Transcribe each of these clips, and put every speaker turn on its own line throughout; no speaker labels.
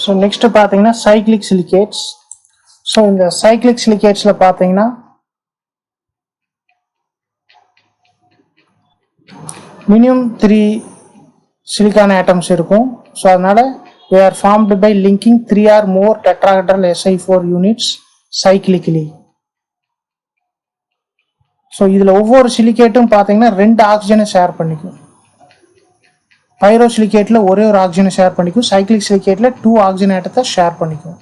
So next பார்த்தீங்கன்னா cyclic silicates. So இந்த cyclic சிலிகேட்ஸில் பார்த்தீங்கன்னா மினிமம் 3 சிலிக்கான் ஆட்டம்ஸ் இருக்கும். ஸோ அதனால் they are formed by linking 3 or more tetrahedral Si4 units cyclically. So இதில் ஒவ்வொரு சிலிகேட்டும் பார்த்தீங்கன்னா 2 ஆக்சிஜனை ஷேர் பண்ணிக்கும். பைரோசிலிகேட்டில் ஒரே ஒரு ஆக்சிஜனை ஷேர் பண்ணிக்கும், சைக்ளிக் சிலிகேட்டில் 2 ஆக்சிஜன் ஆட்டத்தை ஷேர் பண்ணிக்கும்.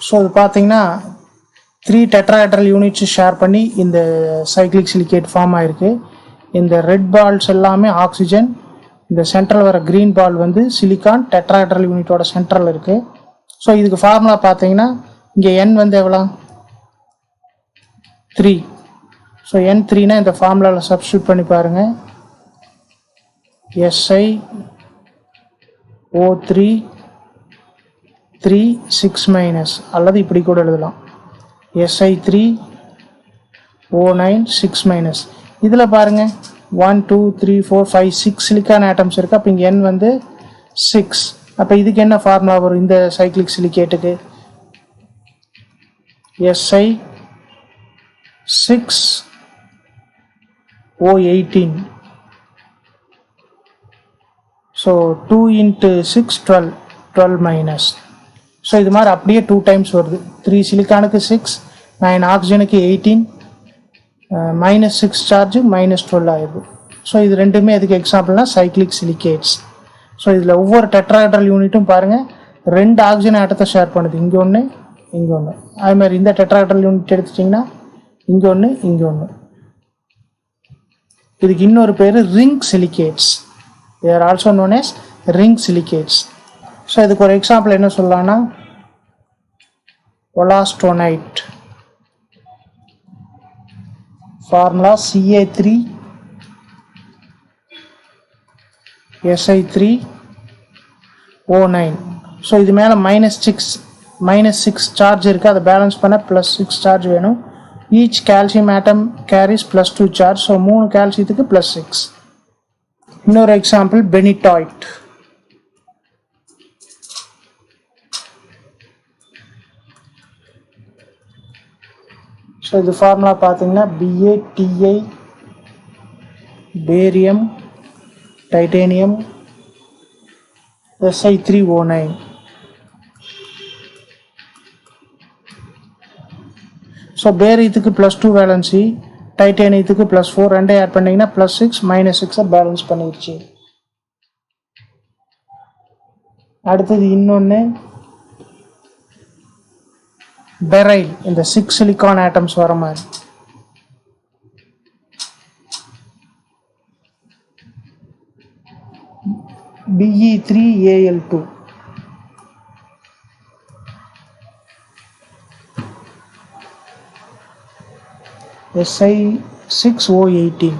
ஸோ இது பார்த்தீங்கன்னா 3 டெட்ராஹெட்ரல் யூனிட்ஸ் ஷேர் பண்ணி இந்த சைக்ளிக் சிலிகேட் ஃபார்ம் ஆயிருக்கு. இந்த ரெட் பால்ஸ் எல்லாமே ஆக்சிஜன், இந்த சென்ட்ரல் வர க்ரீன் பால் வந்து சிலிக்கான் டெட்ராஹெட்ரல் யூனிட்டோட சென்ட்ரல் இருக்குது. ஸோ இதுக்கு ஃபார்முலா பார்த்தீங்கன்னா இங்கே N வந்து எவ்வளோ 3. ஸோ N3னா இந்த ஃபார்முலாவில் சப்ஸ்டியூட் பண்ணி பாருங்கள். SiO3 3 6- அல்லது இப்படி கூட எழுதலாம் Si3O9 6-. இதில் பாருங்கள் 1 2 3 4 5 6 சிலிக்கான் ஆட்டம்ஸ் இருக்குது. அப்போ இங்கே N வந்து 6. அப்போ இதுக்கு என்ன ஃபார்முலா வரும் இந்த சைக்ளிக் சிலிகேட்டுக்கு? Si6O18. ஸோ 2 × 6 12-. ஸோ இது மாதிரி அப்படியே 2 டைம்ஸ் வருது. 3 சிலிக்கானுக்கு 6, 9 ஆக்சிஜனுக்கு 18, -6 சார்ஜ் -12 ஆயிடுது. ஸோ இது ரெண்டுமே எதுக்கு எக்ஸாம்பிள்னா சைக்ளிக் சிலிகேட்ஸ். ஸோ இதில் ஒவ்வொரு டெட்ராஹெட்ரல் யூனிட்டும் பாருங்கள் 2 ஆக்சிஜன் ஆட்டத்தை ஷேர் பண்ணுது. இங்கே ஒன்று, இங்கே ஒன்று. அதுமாதிரி இந்த டெட்ராஹெட்ரல் யூனிட் எடுத்துட்டிங்கன்னா இங்கே ஒன்று, இங்கே ஒன்று. இதுக்கு இன்னொரு பேர் ring silicates. they are also known as ring silicates. So இதுக்கு ஒரு எக்ஸாம்பிள் என்ன சொல்லலாம்னா wollastonite. Formula Ca3Si3O9. ஸோ இது மேலே -6 சார்ஜ் இருக்குது, அதை பேலன்ஸ் பண்ண +6 சார்ஜ் வேணும். Each calcium atom carries +2 charge. So 3 கால்சியத்துக்கு +6. இன்னொரு எக்ஸாம்பிள் பெனிடாய்ட். ஸோ இது ஃபார்முலா பார்த்தீங்கன்னா BaTi barium titanium Si3O9. So பேரியத்துக்கு +2 வேலன்சி, டைட்டேனியத்துக்கு +4, ரெண்டே ஆட் பண்ணிங்கன்னா +6 -6 பேலன்ஸ் பண்ணிடுச்சு. அடுத்தது இன்னொன்று பெரைல். இந்த 6 சிலிக்கான் ஆட்டம்ஸ் வர மாதிரி Be3Al2. Si6O18.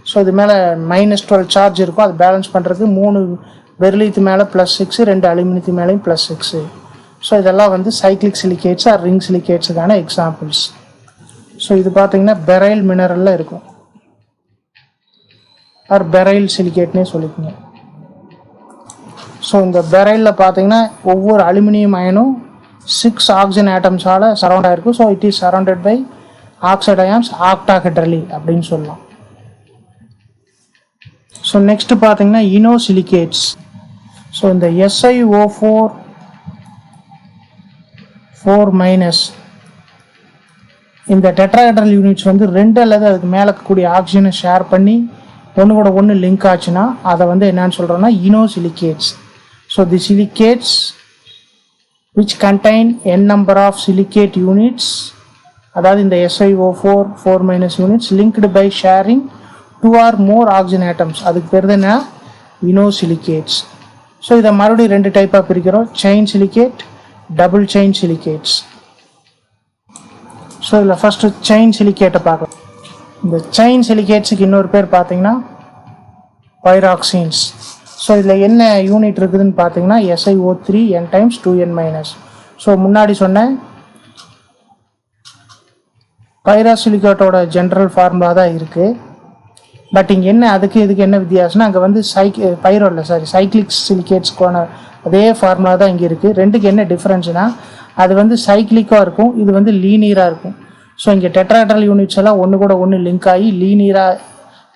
ஸோ இது மேலே -12 சார்ஜ் இருக்கும், அது பேலன்ஸ் பண்ணுறதுக்கு 3 பெர்லியத்து மேலே +6, 2 அலுமினியத்து மேலேயும் +6. ஸோ இதெல்லாம் வந்து சைக்ளிக் சிலிகேட்ஸ் ஆர் ரிங் சிலிகேட்ஸுக்கான எக்ஸாம்பிள்ஸ். ஸோ இது பார்த்தீங்கன்னா பெரைல் மினரலில் இருக்கும், ஆர் பெரைல் சிலிகேட்னே சொல்லிக்கோங்க. ஸோ இந்த பெரைலில் பார்த்தீங்கன்னா ஒவ்வொரு அலுமினியம் அயனும் 6 ஆக்சிஜன் ஆட்டம்ஸால் சரௌண்ட் ஆகிருக்கும். So it is surrounded by oxide ions octahedrally அப்படின்னு சொல்லலாம். ஸோ நெக்ஸ்ட் பார்த்தீங்கன்னா இனோசிலிகேட்ஸ். ஸோ இந்த SiO4 இந்த டெட்ராஹெட்ரல் யூனிட்ஸ் வந்து 2 அல்லது அதுக்கு மேலே இருக்கக்கூடிய ஆக்சிஜனை ஷேர் பண்ணி ஒன்று கூட ஒன்று லிங்க் ஆச்சுன்னா அதை வந்து என்னன்னு சொல்கிறோன்னா inosilicates. So the silicates which contain n number of silicate units, அதாவது இந்த SiO4 units linked by sharing 2 or more oxygen atoms, அதுக்கு பேர் தான் என்ன இனோசிலிகேட்ஸ். ஸோ இதை மறுபடியும் 2 டைப்பாக பிரிக்கிறோம், chain silicate, double chain silicates. So இதில் ஃபஸ்ட்டு செயின் சிலிகேட்டை பார்க்கலாம். இந்த செயின் சிலிகேட்ஸுக்கு இன்னொரு பேர் பார்த்தீங்கன்னா பைராக்சின்ஸ். ஸோ இதில் என்ன யூனிட் இருக்குதுன்னு பார்த்தீங்கன்னா SiO3 n × 2n-. ஸோ முன்னாடி சொன்ன பைராசிலிகேட்டோட ஜென்ரல் ஃபார்முலா தான் இருக்குது. பட் இங்கே என்ன அதுக்கு இதுக்கு என்ன வித்தியாசம்னா அங்கே வந்து சைக்ளிக் சிலிகேட்ஸ்க்கான அதே ஃபார்முலா தான் இங்கே இருக்குது. ரெண்டுக்கு என்ன டிஃப்ரென்ஸ்னால் அது வந்து சைக்ளிக்காக இருக்கும், இது வந்து லீனியராக இருக்கும். ஸோ இங்கே டெட்ராஹெட்ரல் யூனிட்ஸ் எல்லாம் ஒன்று கூட ஒன்று லிங்க் ஆகி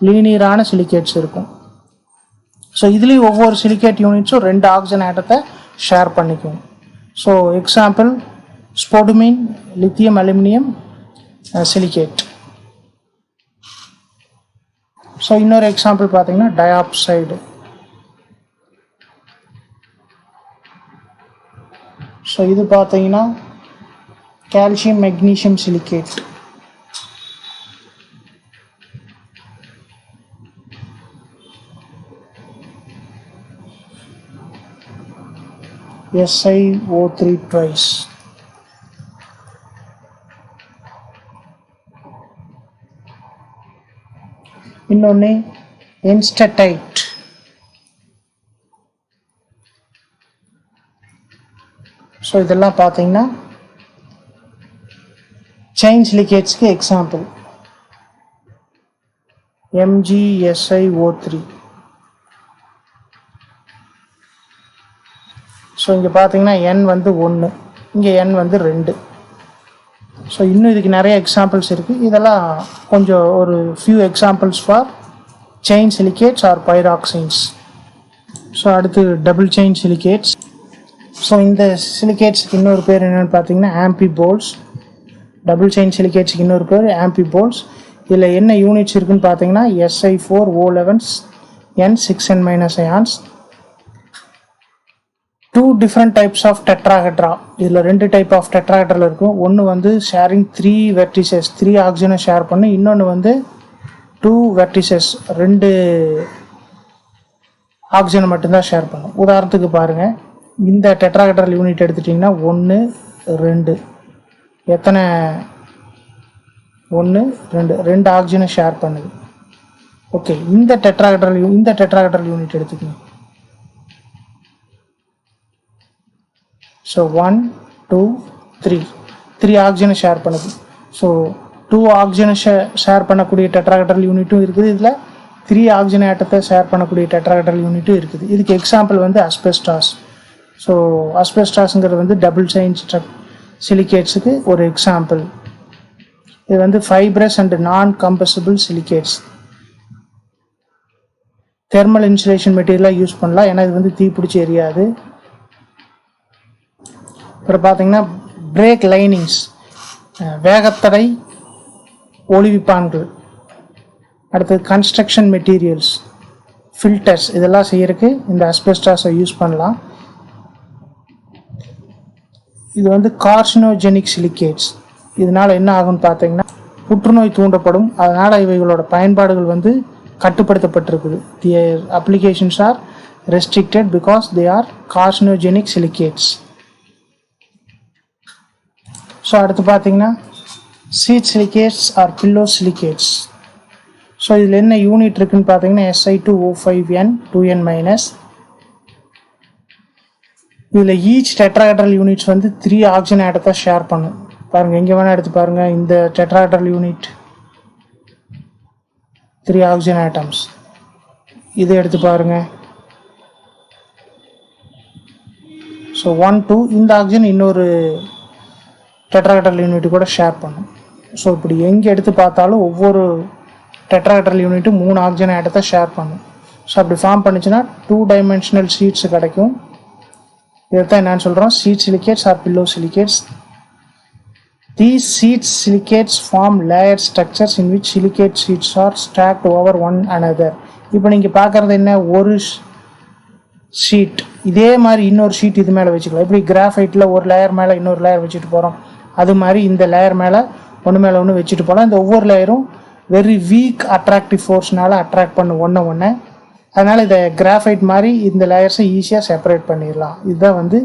லீனியரான சிலிகேட்ஸ் இருக்கும். ஸோ இதுலேயும் ஒவ்வொரு சிலிகேட் யூனிட்ஸும் 2 ஆக்சிஜன் ஆட்டத்தை ஷேர் பண்ணிக்கும். So example spodumene, lithium aluminium silicate. So இன்னொரு எக்ஸாம்பிள் பார்த்தீங்கன்னா டயாப்சைடு. ஸோ இது பார்த்தீங்கன்னா calcium magnesium silicate. SiO3 twice. இன்னொன்று என்ஸ்டடைட். ஸோ இதெல்லாம் பார்த்தீங்கன்னா செயின் சிலிகேட்ஸ்க்கு எக்ஸாம்பிள். MgSiO3. ஸோ இங்கே பார்த்தீங்கன்னா N வந்து 1, இங்கே N வந்து 2. ஸோ இன்னும் இதுக்கு நிறைய எக்ஸாம்பிள்ஸ் இருக்குது. இதெல்லாம் கொஞ்சம் ஒரு few examples for chain silicates or pyroxenes. So அடுத்து டபுள் செயின் சிலிகேட்ஸ். ஸோ இந்த சிலிகேட்ஸுக்கு இன்னொரு பேர் என்னென்னு பார்த்தீங்கன்னா ஆம்பிபோல்ஸ். டபுள் செயின் சிலிகேட்ஸுக்கு இன்னொரு பேர் ஆம்பிபோல்ஸ். இதில் என்ன யூனிட்ஸ் இருக்குதுன்னு பார்த்தீங்கன்னா Si4O11 N6N- ions. 2 different types of tetrahedra. இதில் 2 டைப் ஆஃப் டெட்ராஹெட்ரல் இருக்கும். ஒன்று வந்து ஷேரிங் 3 vertices, 3 ஆக்சிஜனை ஷேர் பண்ணி, இன்னொன்று வந்து 2 vertices, 2 ஆக்சிஜனை மட்டும்தான் ஷேர் பண்ணும். உதாரணத்துக்கு பாருங்கள், இந்த டெட்ராஹெட்ரல் யூனிட் எடுத்துட்டிங்கன்னா 1 2 எத்தனை 1 2 2 ஆக்சிஜனை ஷேர் பண்ணுது. ஓகே, இந்த டெட்ராஹெட்ரல் யூனிட் எடுத்துக்கணும். ஸோ 1 2 3 ஆக்சிஜனை ஷேர் பண்ணுது. ஸோ 2 ஆக்சிஜனை ஷேர் பண்ணக்கூடிய டெட்ராஹெட்ரல் யூனிட்டும் இருக்குது, இதில் 3 ஆக்சிஜன் ஆட்டத்தை ஷேர் பண்ணக்கூடிய டெட்ராஹெட்ரல் யூனிட்டும் இருக்குது. இதுக்கு எக்ஸாம்பிள் வந்து அஸ்பெஸ்டாஸ். ஸோ அஸ்பெஸ்டாஸுங்கிறது வந்து டபுள் செயின் சிலிகேட்ஸுக்கு ஒரு எக்ஸாம்பிள். இது வந்து ஃபைப்ரஸ் அண்ட் நான் கம்பசிபிள் சிலிகேட்ஸ். தெர்மல் இன்சுலேஷன் மெட்டீரியலாக யூஸ் பண்ணலாம், ஏன்னா இது வந்து தீப்பிடிச்சி எரியாது. அப்புறம் பார்த்தீங்கன்னா பிரேக் லைனிங்ஸ், வேகத்தடை ஒளிவிப்பான்கள். அடுத்தது கன்ஸ்ட்ரக்ஷன் மெட்டீரியல்ஸ், ஃபில்டர்ஸ், இதெல்லாம் செய்யறதுக்கு இந்த அஸ்பெஸ்டாஸை யூஸ் பண்ணலாம். இது வந்து கார்சினோஜெனிக் சிலிகேட்ஸ். இதனால் என்ன ஆகும்னு பார்த்தீங்கன்னா புற்றுநோய் தூண்டப்படும். அதனால் இவைகளோட பயன்பாடுகள் வந்து கட்டுப்படுத்தப்பட்டிருக்குது. Their applications are restricted because they are carcinogenic silicates. So அடுத்து பார்த்தீங்கன்னா sheet silicates or pillow silicates. So இதில் என்ன யூனிட் இருக்குன்னு பார்த்தீங்கன்னா Si2O5N 2N-. இதில் ஈச் டெட்ராஹெட்ரல் யூனிட்ஸ் வந்து 3 ஆக்சிஜன் ஆட்டத்தை ஷேர் பண்ணும். பாருங்கள், எங்கே வேணால் எடுத்து பாருங்கள், இந்த டெட்ராஹெட்ரல் யூனிட் 3 ஆக்சிஜன் ஆட்டம்ஸ். இதை எடுத்து பாருங்கள். ஸோ 1 2 இந்த ஆக்சிஜன் இன்னொரு டெட்ராஹெட்ரல் யூனிட் கூட ஷேர் பண்ணும். ஸோ இப்படி எங்கே எடுத்து பார்த்தாலும் ஒவ்வொரு டெட்ராஹெட்ரல் யூனிட்டும் 3 ஆக்சிஜன் ஆட்டத்தை ஷேர் பண்ணும். ஸோ அப்படி ஃபார்ம் பண்ணிச்சுன்னா 2 டைமென்ஷனல் ஷீட்ஸ் கிடைக்கும். இதைத்தான் என்னன்னு சொல்கிறோம், sheet silicates or pillow silicates. These sheet silicates form layered structures in which silicate sheets are stacked over one another. இப்போ நீங்கள் பார்க்குறது என்ன, ஒரு ஷீட் இதே மாதிரி இன்னொரு ஷீட் இது மேலே வச்சுக்கலாம். எப்படி கிராஃபைட்டில் ஒரு லேயர் மேலே இன்னொரு லேயர் வச்சுட்டு போகிறோம், அது மாதிரி இந்த லேயர் மேலே ஒன்று வச்சுட்டு போகலாம். இந்த ஒவ்வொரு லேயரும் வெரி வீக் அட்ராக்டிவ் ஃபோர்ஸ்னால அட்ராக்ட் பண்ண ஒன்று. அதனால் இதை கிராஃபைட் மாதிரி இந்த லேயர்ஸை ஈஸியாக செப்பரேட் பண்ணிடலாம். இதுதான் வந்து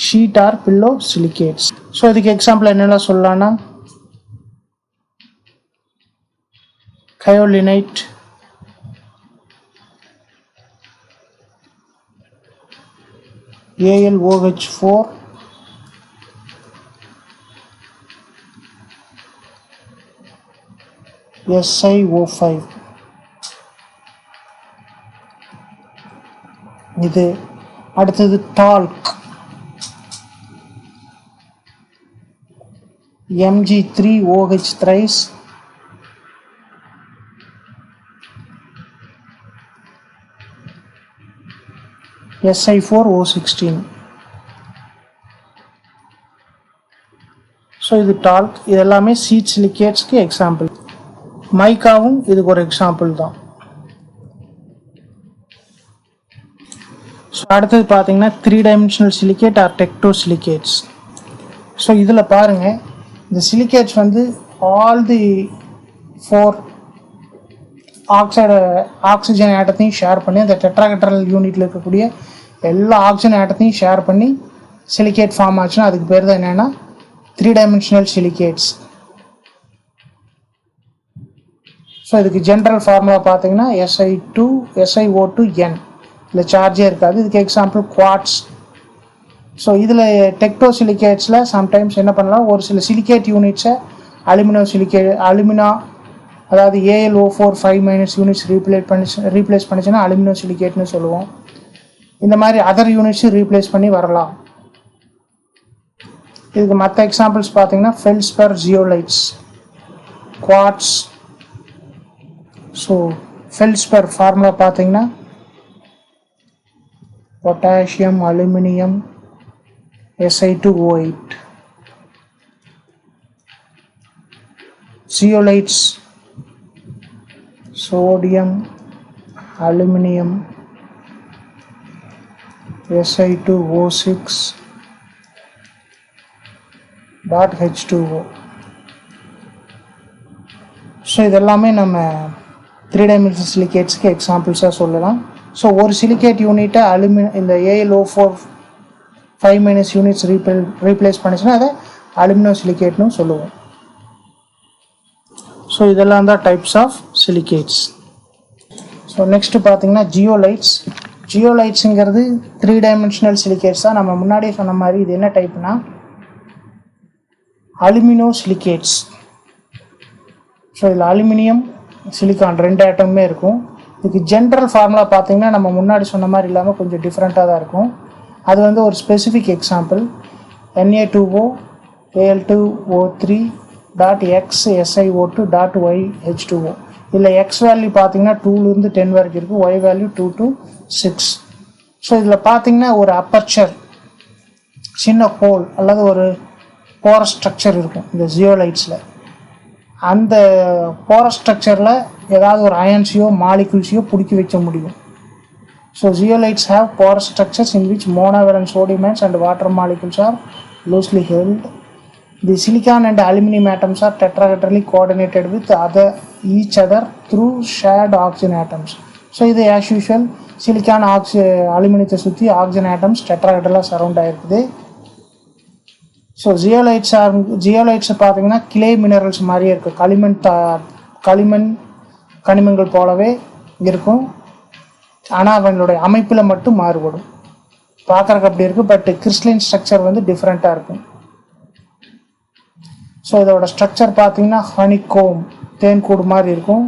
sheet or pillow silicates. So இதுக்கு எக்ஸாம்பிள் என்னெல்லாம் சொல்லலாம்னா கயோலினைட், AlOH4, SiO5. இது. அடுத்தது talc, Mg3OH thrice, Si4O16. So இது டால்க். இது எல்லாமே சீட் சிலிகேட்ஸ்க்கு எக்ஸாம்பிள். மைக்காவும் இதுக்கு ஒரு எக்ஸாம்பிள் தான். ஸோ அடுத்தது பார்த்தீங்கன்னா 3D சிலிகேட் ஆர் டெக்டோசிலிகேட்ஸ். ஸோ இதில் பாருங்கள், இந்த சிலிகேட்ஸ் வந்து ஆல் தி 4 ஆக்சிஜன் ஆட்டத்தையும் ஷேர் பண்ணி, அந்த டெட்ராஹெட்ரல் யூனிட்டில் இருக்கக்கூடிய எல்லா ஆக்சிஜன் ஆட்டத்தையும் ஷேர் பண்ணி சிலிகேட் ஃபார்ம் ஆச்சுன்னா அதுக்கு பேர் தான் என்னென்னா 3D சிலிகேட்ஸ். ஸோ இதுக்கு ஜென்ரல் ஃபார்முலா பார்த்தீங்கன்னா SiO2N. இதில் சார்ஜே இருக்காது. இதுக்கு எக்ஸாம்பிள் குவாட்ஸ். ஸோ இதில் டெக்டோசிலிகேட்ஸில் சம்டைம்ஸ் என்ன பண்ணலாம், ஒரு சில சிலிகேட் யூனிட்ஸை அலுமினா அதாவது AlO4 5- யூனிட்ஸ் ரீப்ளேஸ் பண்ணிச்சுன்னா அலுமினோ சிலிகேட்னு சொல்லுவோம். இந்த மாதிரி அதர் யூனிட்ஸும் ரீப்ளேஸ் பண்ணி வரலாம். இதுக்கு மற்ற எக்ஸாம்பிள்ஸ் பார்த்தீங்கன்னா ஃபெல்ஸ்பர் ஜியோலைட்ஸ், குவாட்ஸ். ஸோ ஃபெல்ஸ்பர் ஃபார்முலா பார்த்தீங்கன்னா potassium aluminium Si2O8. Zeolites sodium aluminium Si2O6 H2O. So இதெல்லாமே நம்ம 3D சிலிகேட்ஸ்க்கு எக்ஸாம்பிள்ஸாக சொல்லலாம். ஸோ ஒரு சிலிகேட் யூனிட்டை இந்த AlO4 5- யூனிட்ஸ் ரீப்ளேஸ் பண்ணிச்சுன்னா அதை அலுமினோ சிலிகேட்னு சொல்லுவோம். ஸோ இதெல்லாம் தான் types of silicates. So next பார்த்தீங்கன்னா ஜியோலைட்ஸ். ஜியோலைட்ஸுங்கிறது 3D சிலிகேட்ஸ் தான். நம்ம முன்னாடியே சொன்ன மாதிரி இது என்ன டைப்னா அலுமினோ சிலிகேட்ஸ். ஸோ இதில் அலுமினியம் சிலிக்கான் 2 ஆட்டமுமே இருக்கும். இதுக்கு ஜென்ரல் ஃபார்முலா பார்த்தீங்கன்னா நம்ம முன்னாடி சொன்ன மாதிரி இல்லாமல் கொஞ்சம் டிஃப்ரெண்ட்டாக தான் இருக்கும். அது வந்து ஒரு specific example Na2O Al2O3 .x SiO2 .y H2O. இதில் எக்ஸ் வேல்யூ பார்த்தீங்கன்னா 2லேருந்து 10 வரைக்கும் இருக்குது, ஒய் வேல்யூ 2 to 6. ஸோ இதில் பார்த்தீங்கன்னா ஒரு அப்பர்ச்சர், சின்ன ஹோல் அல்லது ஒரு போரஸ் ஸ்ட்ரக்சர் இருக்கும் இந்த ஜியோலைட்ஸில். அந்த போரஸ் ஸ்ட்ரக்சரில் ஏதாவது ஒரு அயன்ஸையோ மாலிகுல்ஸையோ பிடிக்கி வைக்க முடியும். So zeolites have porous structures in which monovalent sodium ions and water molecules are loosely held. The silicon and aluminum atoms are tetrahedrally coordinated with each other through shared oxygen atoms. So இது as usual silicon அலுமினியத்தை சுற்றி oxygen atoms டெட்ராஹெட்ரலாக surround ஆகிருக்குது. So zeolites பார்த்தீங்கன்னா clay minerals மாதிரியே இருக்குது, கனிமங்கள் போலவே இருக்கும். ஆனால் அவங்களுடைய அமைப்பில் மட்டும் மாறுபடும். பார்க்குறக்கு அப்படி இருக்குது, பட் கிறிஸ்டலைன் ஸ்ட்ரக்சர் வந்து டிஃப்ரெண்ட்டாக இருக்கும். ஸோ இதோட ஸ்ட்ரக்சர் பார்த்தீங்கன்னா ஹனிகோம், தேன்கூடு மாதிரி இருக்கும்.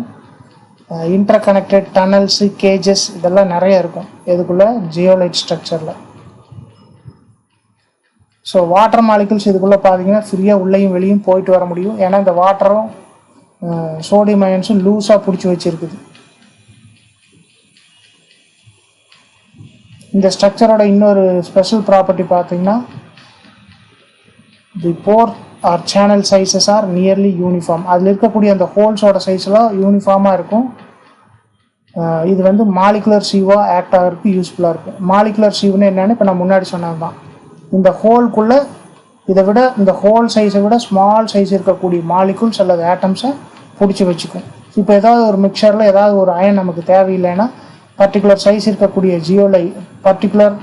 இன்டர் கனெக்டட் டனல்ஸு, கேஜஸ் இதெல்லாம் நிறைய இருக்கும் இதுக்குள்ளே ஜியோலைட் ஸ்ட்ரக்சரில். ஸோ வாட்டர் மாலிகுல்ஸ் இதுக்குள்ளே பார்த்தீங்கன்னா ஃப்ரீயாக உள்ளேயும் வெளியும் போயிட்டு வர முடியும். ஏன்னா இந்த வாட்டரும் சோடியம் அயன்ஸும் லூஸாக பிடிச்சி வச்சுருக்குது. இந்த ஸ்ட்ரக்சரோட இன்னொரு ஸ்பெஷல் ப்ராப்பர்ட்டி பார்த்தீங்கன்னா the pore or channel sizes are nearly uniform. அதில் இருக்கக்கூடிய அந்த ஹோல்ஸோட சைஸ்லாம் யூனிஃபார்மாக இருக்கும். இது வந்து மாலிகுலர் சீவாக ஆக்ட் ஆகிறதுக்கு யூஸ்ஃபுல்லாக இருக்கும். மாலிகுலர் சீவ்னு என்னென்னு இப்போ நான் முன்னாடி சொன்னது தான். இந்த ஹோல்குள்ளே இந்த ஹோல் சைஸை விட ஸ்மால் சைஸ் இருக்கக்கூடிய மாலிகுல்ஸ் அல்லது ஆட்டம்ஸை பிடிச்சி வச்சுக்கும். இப்போ ஏதாவது ஒரு மிக்சரில் ஏதாவது ஒரு அயன் நமக்கு தேவையில்லைன்னா பர்டிகுலர் சைஸ் இருக்கக்கூடிய பர்டிகுலர்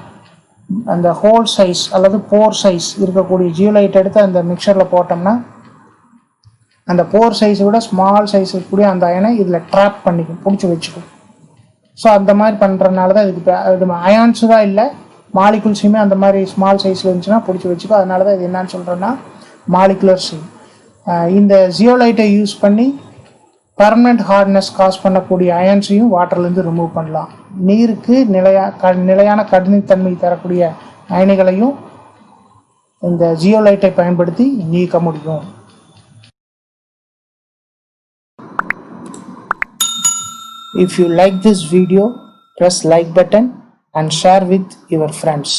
அந்த ஹோல் சைஸ் அல்லது போர் சைஸ் இருக்கக்கூடிய ஜியோலைட் எடுத்து அந்த மிக்சரில் போட்டோம்னா அந்த போர் சைஸை விட ஸ்மால் சைஸ் இருக்கக்கூடிய அந்த அயனை இதில் ட்ராப் பண்ணிக்கும், பிடிச்சி வச்சுக்கும். ஸோ அந்த மாதிரி பண்ணுறதுனால தான் இது அயான்ஸு தான் இல்லை, மாலிகுல்ஸுமே அந்த மாதிரி ஸ்மால் சைஸில் இருந்துச்சுன்னா பிடிச்சி வச்சுக்கும். அதனால தான் இது என்னன்னு சொல்கிறேன்னா மாலிகுலர் சீவ். இந்த ஜியோலைட்டை யூஸ் பண்ணி பர்மனெண்ட் ஹார்ட்னஸ் காஸ் பண்ணக்கூடிய அயன்ஸையும் வாட்டர்லேருந்து ரிமூவ் பண்ணலாம். நீருக்கு நிலையான கடினத்தன்மை தரக்கூடிய அயனிகளையும் இந்த ஜியோலைட்டை பயன்படுத்தி நீக்க முடியும். If you like this video, press like button and share with your friends.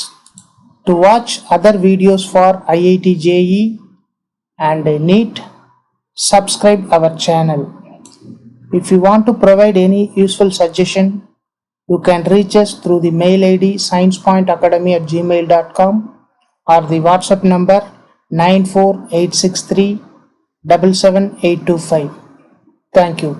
To watch other videos for IIT JEE and NEET, subscribe our channel. If you want to provide any useful suggestion, you can reach us through the mail ID sciencepointacademy@gmail.com or the WhatsApp number 94863 77825. Thank you.